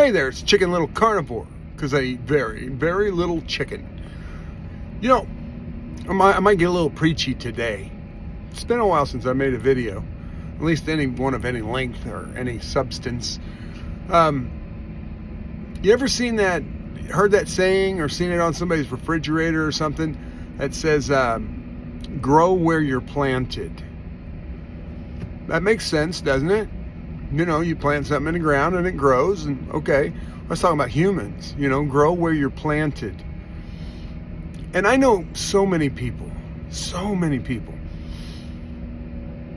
Hey there, it's Chickenlittlecarnivore, because I eat very, very little chicken. You know, I might get a little preachy today. It's been a while since I made a video, at least any one of any length or any substance. You ever seen that, heard that saying, or seen it on somebody's refrigerator or something that says, grow where you're planted? That makes sense, doesn't it? You know, you plant something in the ground and it grows, and okay, let's talk about humans. You know, grow where you're planted. And I know so many people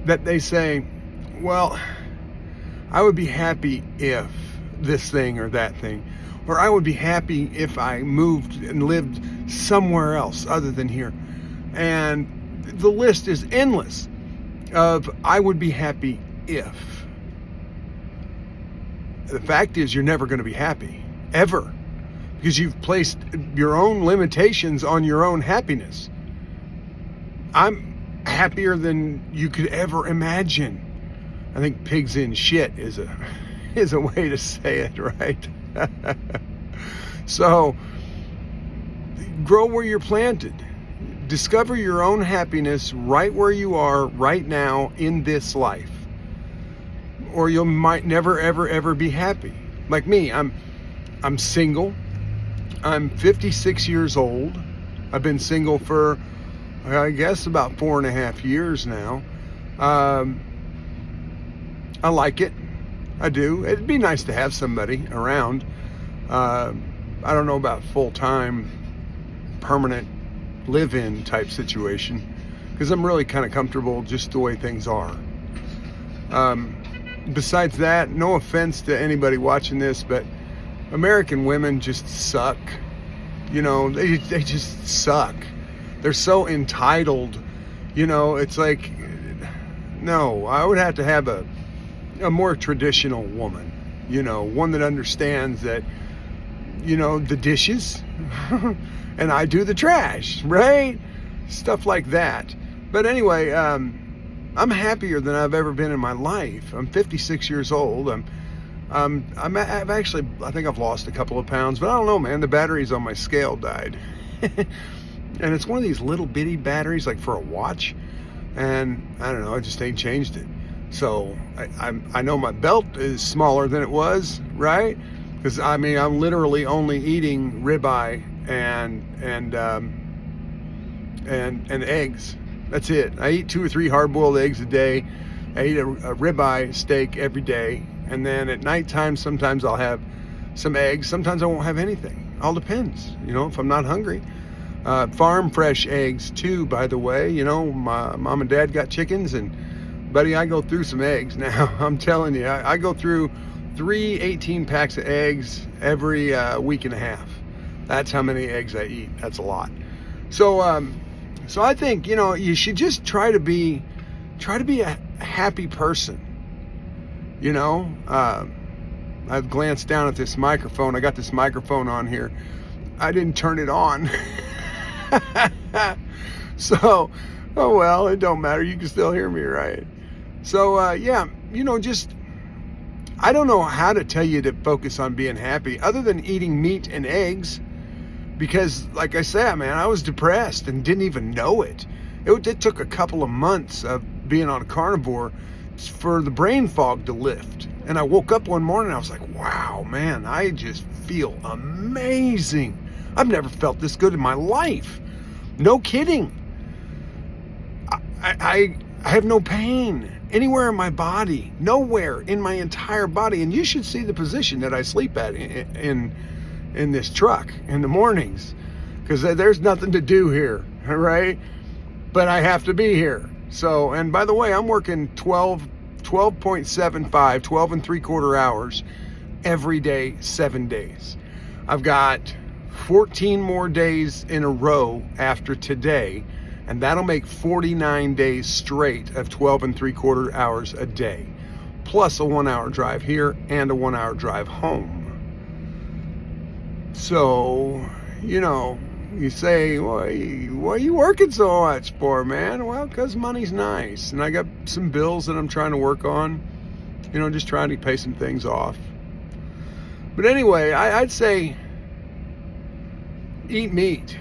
that they say, well, I would be happy if this thing or that thing, or I would be happy if I moved and lived somewhere else other than here. And the list is endless of I would be happy if. The fact is, you're never going to be happy, ever, because you've placed your own limitations on your own happiness. I'm happier than you could ever imagine. I think pigs in shit is a way to say it, right? So, grow where you're planted. Discover your own happiness right where you are right now in this life. Or you might never, ever be happy. Like me, I'm single. I'm 56 years old. I've been single for, I guess, about 4.5 years now. I like it. I do. It'd be nice to have somebody around. I don't know about full-time, permanent live-in type situation, because I'm really kind of comfortable just the way things are. Besides that, no offense to anybody watching this, but American women just suck. You know, they just suck. They're so entitled. You know, it's like, no, I would have to have a more traditional woman. You know, one that understands that, you know, the dishes and I do the trash, right? Stuff like that. But anyway, I'm happier than I've ever been in my life. I'm 56 years old. I've actually, I think I've lost a couple of pounds, but I don't know, man. The batteries on my scale died. And it's one of these little bitty batteries, like for a watch. And I don't know, I just ain't changed it. So I know my belt is smaller than it was, right? Because I mean, I'm literally only eating ribeye and eggs. That's it. I eat 2 or 3 hard-boiled eggs a day. I eat a ribeye steak every day. And then at nighttime, sometimes I'll have some eggs. Sometimes I won't have anything. All depends, you know, if I'm not hungry. Farm fresh eggs too, by the way. You know, my mom and dad got chickens, and buddy, I go through some eggs now. I'm telling you, I go through 3 18 packs of eggs every week and a half. That's how many eggs I eat. That's a lot. So I think, you know, you should just try to be a happy person. You know, I've glanced down at this microphone. I got this microphone on here. I didn't turn it on. So, oh well, it don't matter. You can still hear me, right? So, yeah, you know, just, I don't know how to tell you to focus on being happy other than eating meat and eggs. Because, like I said, man, I was depressed and didn't even know it. It took a couple of months of being on a carnivore for the brain fog to lift. And I woke up one morning and I was like, wow, man, I just feel amazing. I've never felt this good in my life. No kidding. I have no pain anywhere in my body, nowhere in my entire body. And you should see the position that I sleep at in this truck in the mornings, because there's nothing to do here, right? But I have to be here. So, and by the way, I'm working 12.75, 12 and 3/4 hours every day, 7 days. I've got 14 more days in a row after today, and that'll make 49 days straight of 12 and 3/4 hours a day, plus a 1-hour drive here and a 1-hour drive home. So, you know, you say, well, what are you working so much for, man? Well, because money's nice. And I got some bills that I'm trying to work on. You know, just trying to pay some things off. But anyway, I'd say eat meat.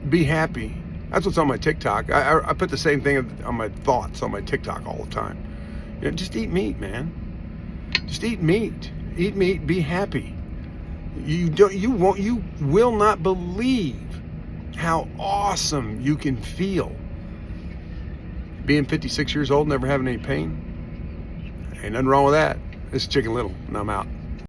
Be happy. That's what's on my TikTok. I put the same thing on my thoughts on my TikTok all the time. You know, just eat meat, man. Just eat meat. Eat meat. Be happy. You will not believe how awesome you can feel being 56 years old, never having any pain. Ain't nothing wrong with that. This is Chicken Little, and I'm out.